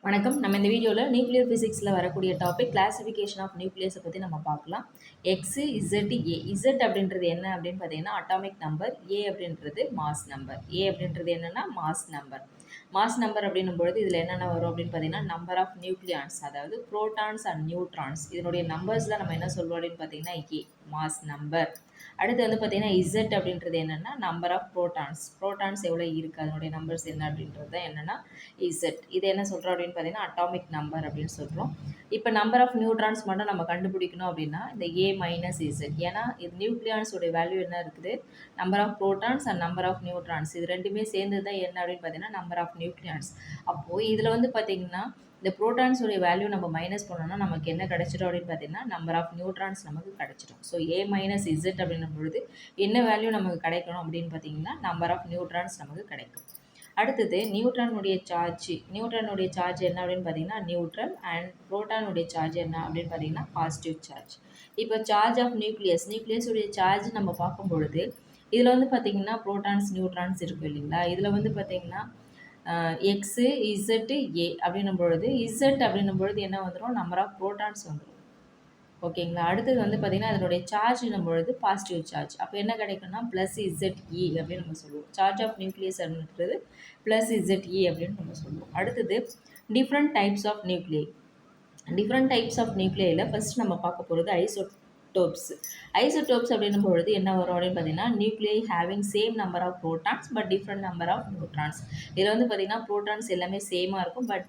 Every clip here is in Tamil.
வணக்கம். நம்ம இந்த வீடியோவில் நியூக்ளியர் ஃபிசிக்ஸில் வரக்கூடிய டாபிக் கிளாசிஃபிகேஷன் ஆஃப் நியூக்ளியஸை பற்றி நம்ம பார்க்கலாம். எக்ஸு இசட் ஏ. இசட் அப்படின்றது என்ன அப்படின்னு பார்த்தீங்கன்னா அட்டாமிக் நம்பர். ஏ அப்படின்றது மாஸ் நம்பர். ஏ அப்படின்றது என்னென்னா மாஸ் நம்பர். மாஸ் நம்பர் அப்படின்னும் பொழுது இதில் என்னென்ன வரும் அப்படின்னு பார்த்தீங்கன்னா நம்பர் ஆஃப் நியூக்ளியான்ஸ், அதாவது புரோட்டான்ஸ் அண்ட் நியூட்ரான்ஸ். இதனுடைய நம்பர்ஸில் நம்ம என்ன சொல்லுவோம் அப்படின்னு பார்த்தீங்கன்னா ஏ மாஸ் நம்பர். அடுத்து வந்து பார்த்தீங்கன்னா இசட் அப்படின்றது என்னென்னா நம்பர் ஆஃப் புரோட்டான்ஸ். புரோட்டான்ஸ் எவ்வளோ இருக்குது அதனுடைய நம்பர்ஸ் என்ன அப்படின்றது தான் என்னென்னா இசட். இது என்ன சொல்கிறோம் அப்படின்னு பார்த்தீங்கன்னா அட்டாமிக் நம்பர் அப்படின்னு சொல்கிறோம். இப்போ நம்பர் ஆஃப் நியூட்ரான்ஸ் மட்டும் நம்ம கண்டுபிடிக்கணும் அப்படின்னா இந்த ஏ மைனஸ் இசட். ஏன்னா இது நியூக்ளியான்ஸோடைய வேல்யூ என்ன இருக்குது, number of protons and number of neutrons. இது ரெண்டுமே சேர்ந்து தான் என்ன அப்படின்னு பார்த்தீங்கன்னா நம்பர் ஆஃப் நியூக்ளியான்ஸ். அப்போது இதில் வந்து பார்த்தீங்கன்னா இந்த புரோட்டான்ஸோடைய வேல்யூ நம்ம மைனஸ் பண்ணோம்னா நமக்கு என்ன கிடைச்சிடும் அப்படின்னு பார்த்தீங்கன்னா நம்பர் ஆஃப் நியூட்ரான்ஸ் நமக்கு கிடைச்சிடும். ஸோ ஏ மைனஸ் இசட் அப்படின்னும் பொழுது என்ன வேல்யூ நமக்கு கிடைக்கணும் அப்படின்னு பார்த்தீங்கன்னா நம்பர் ஆஃப் நியூட்ரான்ஸ் நமக்கு கிடைக்கும். அடுத்தது நியூட்ரானுடைய சார்ஜ். நியூட்ரானுடைய சார்ஜ் என்ன அப்படின்னு பார்த்தீங்கன்னா நியூட்ரல். அண்ட் புரோட்டானுடைய சார்ஜ் என்ன அப்படின்னு பார்த்தீங்கன்னா பாசிட்டிவ் சார்ஜ். இப்போ சார்ஜ் ஆஃப் நியூக்ளியஸுடைய சார்ஜ் நம்ம பார்க்கும் பொழுது இதில் வந்து பார்த்தீங்கன்னா புரோட்டான்ஸ் நியூட்ரான்ஸ் இருக்கும் இல்லைங்களா. இதில் வந்து பார்த்தீங்கன்னா எக்ஸு இசட்டு ஏ அப்படின்னும் பொழுது இசட் அப்படின்னும் பொழுது என்ன வந்துடும், நம்பர் ஆஃப் புரோட்டான்ஸ் வந்துடும். ஓகேங்களா. அடுத்தது வந்து பார்த்திங்கன்னா அதனுடைய சார்ஜ்னும் பொழுது பாசிட்டிவ் சார்ஜ். அப்போ என்ன கிடைக்கும்னா ப்ளஸ் இசட்இ அப்படின்னு நம்ம சொல்லுவோம். சார்ஜ் ஆஃப் நியூக்ளியஸ் அப்படின்றது ப்ளஸ் இசட்இ அப்படின்னு நம்ம சொல்லுவோம். அடுத்தது different types of nuclei. Different types of நியூக்ளியில் ஃபஸ்ட் நம்ம பார்க்க போகிறது ஐசோடோப்ஸ். ஐசோடோப்ஸ் அப்படின்னும் பொழுது என்ன வரும் அப்படின்னு பார்த்தீங்கன்னா nuclei having same number of protons but different number of neutrons. இதில் வந்து பார்த்திங்கன்னா புரோட்டான்ஸ் எல்லாமே சேமாக இருக்கும், பட்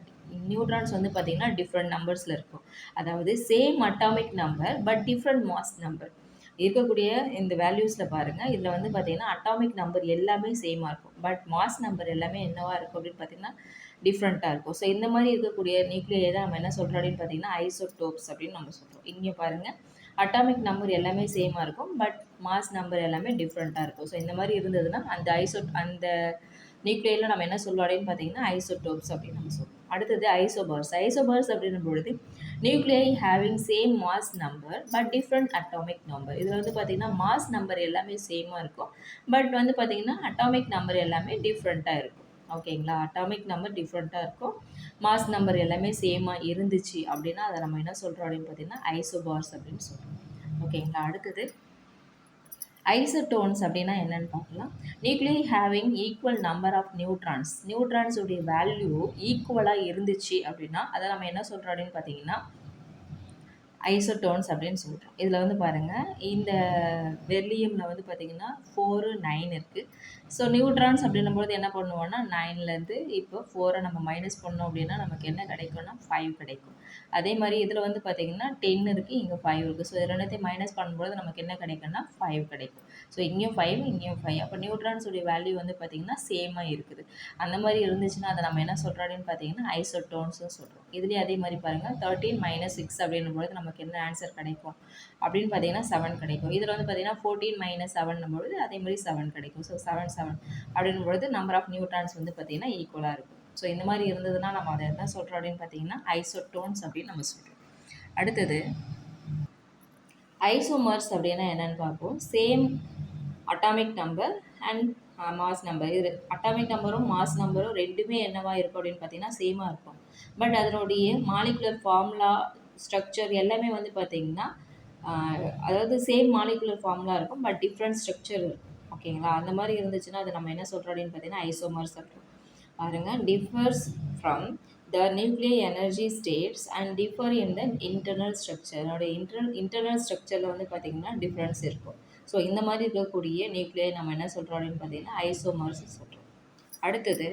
நியூட்ரான்ஸ் வந்து பார்த்திங்கன்னா டிஃப்ரெண்ட் நம்பர்ஸில் இருக்கும். அதாவது same atomic number but different mass number. இருக்கக்கூடிய இந்த வேல்யூஸில் பாருங்கள், இதில் வந்து பார்த்திங்கன்னா அட்டாமிக் நம்பர் எல்லாமே சேமாக இருக்கும், பட் மாஸ் நம்பர் எல்லாமே என்னவாக இருக்கும் அப்படின்னு பார்த்திங்கன்னா டிஃப்ரெண்ட்டாக இருக்கும். ஸோ இந்த மாதிரி இருக்கக்கூடிய நியூக்ளியை தான் நம்ம என்ன சொல்கிறோம் அப்படின்னு பார்த்தீங்கன்னா ஐசோடோப்ஸ் அப்படின்னு நம்ம சொல்கிறோம். இங்கே பாருங்கள், அட்டாமிக் நம்பர் எல்லாமே சேமாக இருக்கும், பட் மாஸ் நம்பர் எல்லாமே டிஃப்ரெண்ட்டாக இருக்கும். ஸோ இந்த மாதிரி இருந்ததுன்னா அந்த நியூக்ளியில் நம்ம என்ன சொல்லுவோம் அப்படின்னு பார்த்தீங்கன்னா ஐசோடோப்ஸ் அப்படின்னு நம்ம சொல்லுவோம். அடுத்தது ஐசோபார்ஸ். ஐசோபார்ஸ் அப்படின்னும் பொழுது nuclei having same mass number but different atomic number. இதில் வந்து பார்த்திங்கன்னா மாஸ் நம்பர் எல்லாமே சேமாக இருக்கும், பட் வந்து பார்த்திங்கன்னா அட்டாமிக் நம்பர் எல்லாமே டிஃப்ரெண்ட்டாக இருக்கும். ஓகேங்களா. அட்டாமிக் நம்பர் டிஃப்ரெண்ட்டாக இருக்கும், மாஸ் நம்பர் எல்லாமே சேமாக இருந்துச்சு அப்படின்னா அதை நம்ம என்ன சொல்கிறோம் அப்படின்னு பார்த்தீங்கன்னா ஐசோபார்ஸ் அப்படின்னு சொல்கிறோம். ஓகேங்களா. அடுத்தது ஐசோடோன்ஸ் அப்படின்னா என்னென்னு பார்க்கலாம். Nuclei having equal number of neutrons. நியூட்ரான்ஸுடைய வேல்யூ ஈக்குவலாக இருந்துச்சு அப்படின்னா அதை நம்ம என்ன சொல்கிறோம் அப்படின்னு பார்த்தீங்கன்னா ஐசோடோன்ஸ் அப்படின்னு சொல்கிறோம். இதில் வந்து பாருங்கள், இந்த வெர்லியமில் வந்து பார்த்திங்கன்னா 4 9 இருக்குது. ஸோ நியூட்ரான்ஸ் அப்படின்னும்போது என்ன பண்ணுவோன்னா 9லேருந்து இப்போ 4 நம்ம மைனஸ் பண்ணோம் அப்படின்னா நமக்கு என்ன கிடைக்கும்னா 5 கிடைக்கும். அதே மாதிரி இதில் வந்து பார்த்திங்கன்னா 10 இருக்குது, இங்கே 5 இருக்குது. ஸோ இது ரெண்டுத்தையும் மைனஸ் பண்ணும்போது நமக்கு என்ன கிடைக்கும்னா 5 கிடைக்கும். ஸோ இங்கேயும் 5 இங்கேயும் 5. அப்போ நியூட்ரான்ஸுடைய வேல்யூ வந்து பார்த்திங்கன்னா சேமாக இருக்குது. அந்த மாதிரி இருந்துச்சுன்னா அதை நம்ம என்ன சொல்கிறோம் அப்படின்னு பார்த்தீங்கன்னா ஐசோடோன்ஸ்னு சொல்கிறோம். இதுலேயே அதே மாதிரி பாருங்கள் 13 - 6 அப்படின்னும்போது நமக்கு என்ன ஆன்சர் கிடைக்கும் அப்படின்னு பார்த்தீங்கன்னா 7 கிடைக்கும். இதில் வந்து பார்த்தீங்கன்னா 14 - 7 பொழுது அதே மாதிரி 7 கிடைக்கும். ஸோ 7 அப்படின்னும் பொழுது நம்பர் ஆஃப் நியூட்ரான்ஸ் வந்து பார்த்திங்கன்னா ஈக்குவலாக இருக்கும். ஸோ இந்த மாதிரி இருந்ததுன்னா நம்ம அதை என்ன சொல்கிறோம் அப்படின்னு பார்த்தீங்கன்னா ஐசோடோன்ஸ் அப்படின்னு நம்ம சொல்கிறோம். அடுத்தது ஐசோமர்ஸ் அப்படின்னா என்னென்னு பார்ப்போம். Same atomic number and mass number. இது அட்டாமிக் நம்பரும் மாஸ் நம்பரும் ரெண்டுமே என்னவாக இருக்கும் அப்படின்னு பார்த்தீங்கன்னா சேமாக இருக்கும், பட் அதனுடைய மாலிகுலர் ஃபார்முலா ஸ்ட்ரக்சர் எல்லாமே வந்து பார்த்திங்கன்னா அதாவது சேம் மாலிகுலர் ஃபார்முலா இருக்கும், பட் டிஃப்ரெண்ட் ஸ்ட்ரக்சர் இருக்கும். ஓகேங்களா. அந்த மாதிரி இருந்துச்சுன்னா அது நம்ம என்ன சொல்கிறோம் அப்படின்னு பார்த்தீங்கன்னா ஐசோமர்ஸ் அப்படின்னு பாருங்கள். Differs from the nuclear energy states and differ in the internal structure. அதோடைய இன்டர்னல் ஸ்ட்ரக்சரில் வந்து பார்த்திங்கன்னா டிஃப்ரென்ஸ் இருக்கும். ஸோ இந்த மாதிரி இருக்கக்கூடிய நியூக்ளியை நம்ம என்ன சொல்கிறோம் அப்படின்னு பார்த்தீங்கன்னா ஐசோமர்ஸ் சொல்கிறோம். அடுத்தது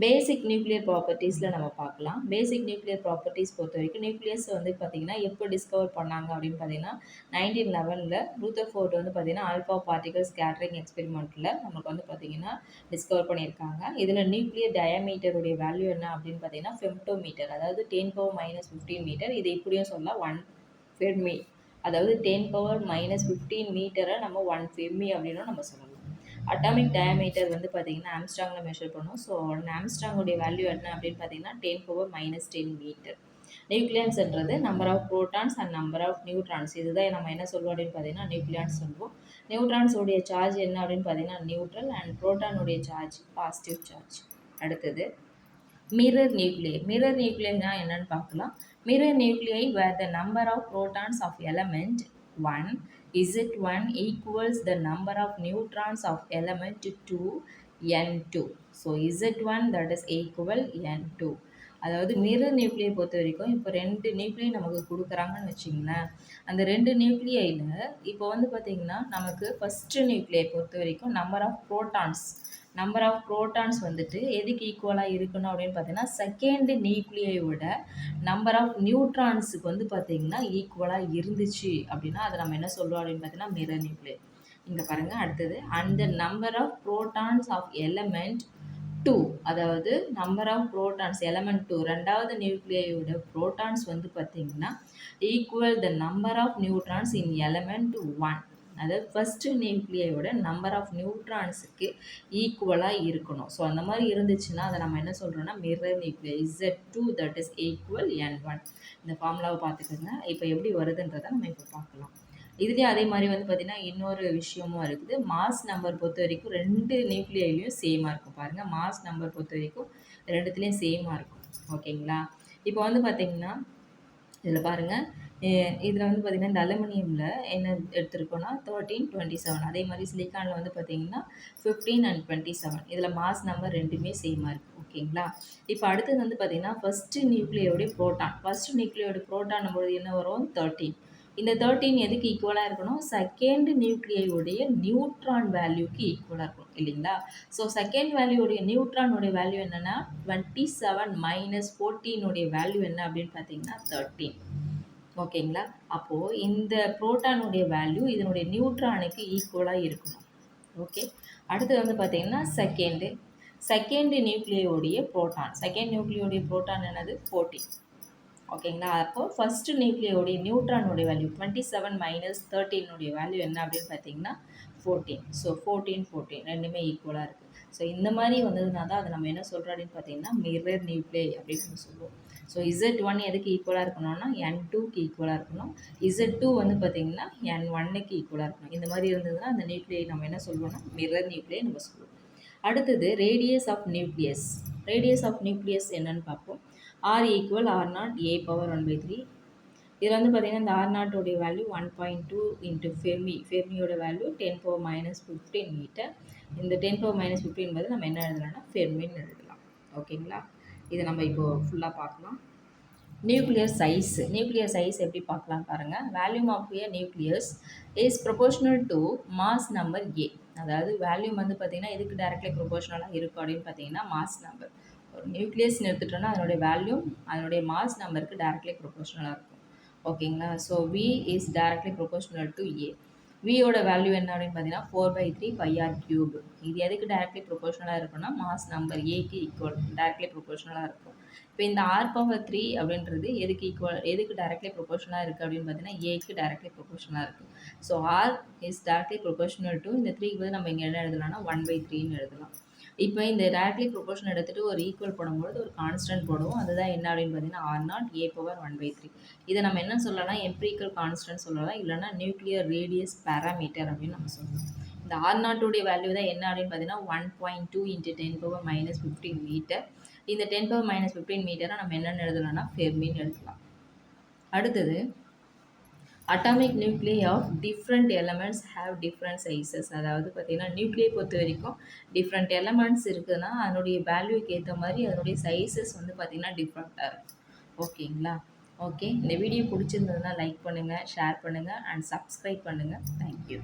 பேசிக் நியூக்ளியர் ப்ராப்பர்ட்டிஸில் நம்ம பார்க்கலாம். பேசிக் நியூக்ளியர் ப்ராப்பர்ட்டிஸ் பொறுத்த வரைக்கும் நியூக்ளியஸ் வந்து பார்த்திங்கன்னா எப்போ டிஸ்கவர் பண்ணாங்க அப்படின்னு பார்த்தீங்கன்னா 1911 ரூதர்ஃபோர்ட் வந்து பார்த்திங்கன்னா ஆல்ஃபா பார்ட்டிகல் ஸ்கேட்டரிங் எக்ஸ்பெரிமெண்ட்டில் நமக்கு வந்து பார்த்திங்கன்னா டிஸ்கவர் பண்ணியிருக்காங்க. இதில் நியூக்ளியர் டயாமீட்டருடைய வேல்யூ என்ன அப்படின்னு பார்த்தீங்கன்னா ஃபெம்டோமீட்டர், அதாவது 10⁻⁻15 மீட்டர். இது இப்படியும் சொல்லலாம் 1 ஃபெர்மி, அதாவது 10⁻⁻15 மீட்டரை நம்ம 1 ஃபெர்மி அப்படின்னும் நம்ம சொல்லலாம். அட்டாமிக் டயாமீட்டர் வந்து பார்த்திங்கன்னா ஆம்ஸ்ட்ராங்கில் மெஷர் பண்ணுவோம். ஸோ ஆம்ஸ்ட்ராங்குடைய வேல்யூ என்ன அப்படின்னு பார்த்தீங்கன்னா 10⁻⁻10 மீட்டர். நியூக்ளியன்ஸ்ன்றது number of protons and number of neutrons. இதுதான் நம்ம என்ன சொல்லுவோம் அப்படின்னு பார்த்தீங்கன்னா நியூக்ளியான்ஸ் சொல்லுவோம். நியூட்ரான்ஸோடைய சார்ஜ் என்ன அப்படின்னு பார்த்தீங்கன்னா நியூட்ரல் அண்ட் புரோட்டானுடைய சார்ஜ் பாசிட்டிவ் சார்ஜ். அடுத்தது மிரர் நியூக்ளியைனா என்னன்னு பார்க்கலாம். Mirror nuclei where the number of protons of element 1 Z1 equals the number of neutrons of element 2 N2. So Z1 that is equal N2. அதாவது மிரர் நியூக்ளியை பொறுத்த வரைக்கும் இப்போ 2 நியூக்ளியை நமக்கு கொடுக்குறாங்கன்னு வச்சிங்களேன். அந்த 2 நியூக்ளியில் இப்போ வந்து பார்த்திங்கன்னா நமக்கு ஃபஸ்ட்டு நியூக்ளியை பொறுத்த வரைக்கும் நம்பர் ஆஃப் புரோட்டான்ஸ் வந்துட்டு எதுக்கு ஈக்குவலாக இருக்கணும் அப்படின்னு பார்த்தீங்கன்னா செகண்ட் நியூக்ளியை விட நம்பர் ஆஃப் நியூட்ரான்ஸுக்கு வந்து பார்த்திங்கன்னா ஈக்குவலாக இருந்துச்சு அப்படின்னா அதை நம்ம என்ன சொல்கிறோம் அப்படின்னு பார்த்தீங்கன்னா மிரர் நியூக்ளியை. இங்கே பாருங்கள் அடுத்தது அந்த number of protons of element 2 அதாவது நம்பர் ஆஃப் புரோட்டான்ஸ் எலமெண்ட் 2 ரெண்டாவது நியூக்ளியோட புரோட்டான்ஸ் வந்து பார்த்திங்கன்னா equal the number of neutrons in element 1. அதாவது ஃபஸ்ட்டு நியூக்ளியோட நம்பர் ஆஃப் நியூட்ரான்ஸுக்கு ஈக்குவலாக இருக்கணும். ஸோ அந்த மாதிரி இருந்துச்சுன்னா அதை நம்ம என்ன சொல்கிறோன்னா mirror nuclei Z2 that is equal N1. இந்த ஃபார்முலாவை பார்த்துக்கோங்க. இப்போ எப்படி வருதுன்றதை நம்ம இப்போ பார்க்கலாம். இதுலேயே அதே மாதிரி வந்து பார்த்திங்கன்னா இன்னொரு விஷயமும் இருக்குது. மாஸ் நம்பர் பொறுத்த வரைக்கும் 2 நியூக்ளியிலையும் சேமாக இருக்கும். பாருங்கள் மாஸ் நம்பர் பொறுத்த வரைக்கும் ரெண்டுத்துலேயும் சேமாக இருக்கும். ஓகேங்களா? இப்போ வந்து பார்த்திங்கன்னா இதில் பாருங்கள் இதில் வந்து பார்த்திங்கன்னா இந்த அலுமினியமில் என்ன எடுத்திருக்கோன்னா 13, 27. அதே மாதிரி சிலிக்கானில் வந்து பார்த்திங்கன்னா 15 and 27. இதில் மாஸ் நம்பர் ரெண்டுமே சேமாக இருக்குது. ஓகேங்களா? இப்போ அடுத்தது வந்து பார்த்திங்கன்னா ஃபஸ்ட்டு நியூக்ளியோடைய புரோட்டான் நம்மளோட என்ன வரும் 13. இந்த 13 எதுக்கு ஈக்குவலாக இருக்கணும்? செகண்ட் நியூக்ளியோடைய நியூட்ரான் வேல்யூக்கு ஈக்குவலாக இருக்கணும் இல்லைங்களா? ஸோ செகண்ட் வேல்யூடைய நியூட்ரானுடைய வேல்யூ என்னென்னா 27 மைனஸ் 14 வேல்யூ என்ன அப்படின்னு பார்த்தீங்கன்னா 13. ஓகேங்களா? அப்போது இந்த புரோட்டானுடைய வேல்யூ இதனுடைய நியூட்ரானுக்கு ஈக்குவலாக இருக்கணும். ஓகே, அடுத்து வந்து பார்த்திங்கன்னா செகண்ட் நியூக்ளியோடைய புரோட்டான் என்னது 14. ஓகேங்களா? அப்போது ஃபஸ்ட்டு நியூக்ளியோடைய நியூட்ரானுடைய வேல்யூ 27 மைனஸ் 13 வேல்யூ என்ன அப்படின்னு பார்த்தீங்கன்னா 14. ஸோ 14 ரெண்டுமே ஈக்குவலாக இருக்குது. ஸோ இந்த மாதிரி வந்ததுனா தான் அதை நம்ம என்ன சொல்கிறோம் அப்படின்னு பார்த்தீங்கன்னா மிரர் நியூக்ளியை அப்படின்னு நம்ம சொல்லுவோம். ஸோ Z1 எதுக்கு ஈக்குவலாக இருக்கணும்னா N2க்கு ஈக்குவலாக இருக்கணும். Z2 வந்து பார்த்திங்கன்னா N1க்கு ஈக்குவலாக இருக்கணும். இந்த மாதிரி இருந்ததுன்னா அந்த நியூக்ளியை நம்ம என்ன சொல்லுவோம்னா மிரர் நியூக்ளியை நம்ம சொல்லுவோம். அடுத்தது ரேடியஸ் ஆஃப் நியூக்ளியஸ் என்னன்னு பார்ப்போம். R equal R0 A power 1/3. இதில் வந்து பார்த்திங்கன்னா இந்த R0 வேல்யூ 1.2 இன்ட்டு ஃபெர்மியோட வேல்யூ 10⁻−15 மீட்டர். இந்த 10⁻−15 பதில் நம்ம என்ன எழுதலாம்னா ஃபெர்மின்னு எழுதலாம். ஓகேங்களா? இதை நம்ம இப்போது ஃபுல்லாக பார்க்கலாம். நியூக்ளியர் சைஸ் எப்படி பார்க்கலாம் பாருங்கள். Volume of a nucleus is proportional to mass number A. அதாவது வேல்யூம் வந்து பார்த்திங்கன்னா எதுக்கு டைரக்ட்லி ப்ரொபோர்ஷனலாக இருக்கும் அப்படின்னு பார்த்தீங்கன்னா மாஸ் நம்பர். ஒரு நியூக்ளியஸ்ன்னு எடுத்துட்டோன்னா அதனுடைய வேல்யூம் அதனுடைய மாஸ் நம்பருக்கு டைரக்ட்லி ப்ரொபோர்ஷனலாக இருக்கும். ஓகேங்களா? So V is directly proportional to A. வியோட வேல்யூ என்ன அப்படின்னு பார்த்தீங்கன்னா 4/3 πr3. இது எதுக்கு டைரக்ட்லி ப்ரொபோர்ஷனலாக இருக்குன்னா மாஸ் நம்பர் ஏக்கு ஈக்குவல் டைரக்ட்லி ப்ரொபோர்ஷனலாக இருக்கும். இப்போ இந்த R⁻3 அப்படின்றது எதுக்கு டைரக்ட்லி ப்ரொபோர்ஷனலாக இருக்குது அப்படின்னு பார்த்தீங்கன்னா ஏக்கு டைரக்ட்லி ப்ரொபோர்ஷனலாக இருக்குது. So R is directly proportional to இந்த 3க்கு வந்து நம்ம இங்கே என்ன எழுதலாம்னா 1/3ன்னு எழுதலாம். இப்போ இந்த டைரக்ட்லி ப்ரொபோர்ஷன் எடுத்துகிட்டு ஒரு ஈக்குவல் போடும்போது ஒரு கான்ஸ்டன்ட் போடுவோம். அதுதான் என்ன அப்படின்னு பார்த்தீங்கன்னா R0 A power 1/3. இதை நம்ம என்ன சொல்லலாம் எம்பிரிக்கல் கான்ஸ்டன்ட் சொல்லலாம், இல்லைனா நியூக்ளியர் ரேடியஸ் பேராமீட்டர் அப்படின்னு நம்ம சொல்லலாம். இந்த R0 வேல்யூ தான் என்ன அப்படின்னு பார்த்தீங்கன்னா 1.2 இன்ட்டு 10⁻−15 மீட்டர். இந்த 10⁻−15 மீட்டரை நம்ம என்னென்னு எழுதலாம்னா ஃபெர்மின்னு எழுதலாம். அடுத்தது atomic nuclei of different elements have different sizes. அதாவது பார்த்திங்கன்னா நியூக்ளியை பொறுத்த வரைக்கும் டிஃப்ரெண்ட் எலமெண்ட்ஸ் இருக்குதுன்னா அதனுடைய வேல்யூக்கு ஏற்ற மாதிரி அதனுடைய சைஸஸ் வந்து பார்த்திங்கன்னா டிஃப்ரெண்ட்டாக இருக்கும். ஓகேங்களா? ஓகே, இந்த வீடியோ பிடிச்சிருந்ததுன்னா லைக் பண்ணுங்கள், ஷேர் பண்ணுங்கள் அண்ட் சப்ஸ்கிரைப் பண்ணுங்கள். தேங்க்யூ.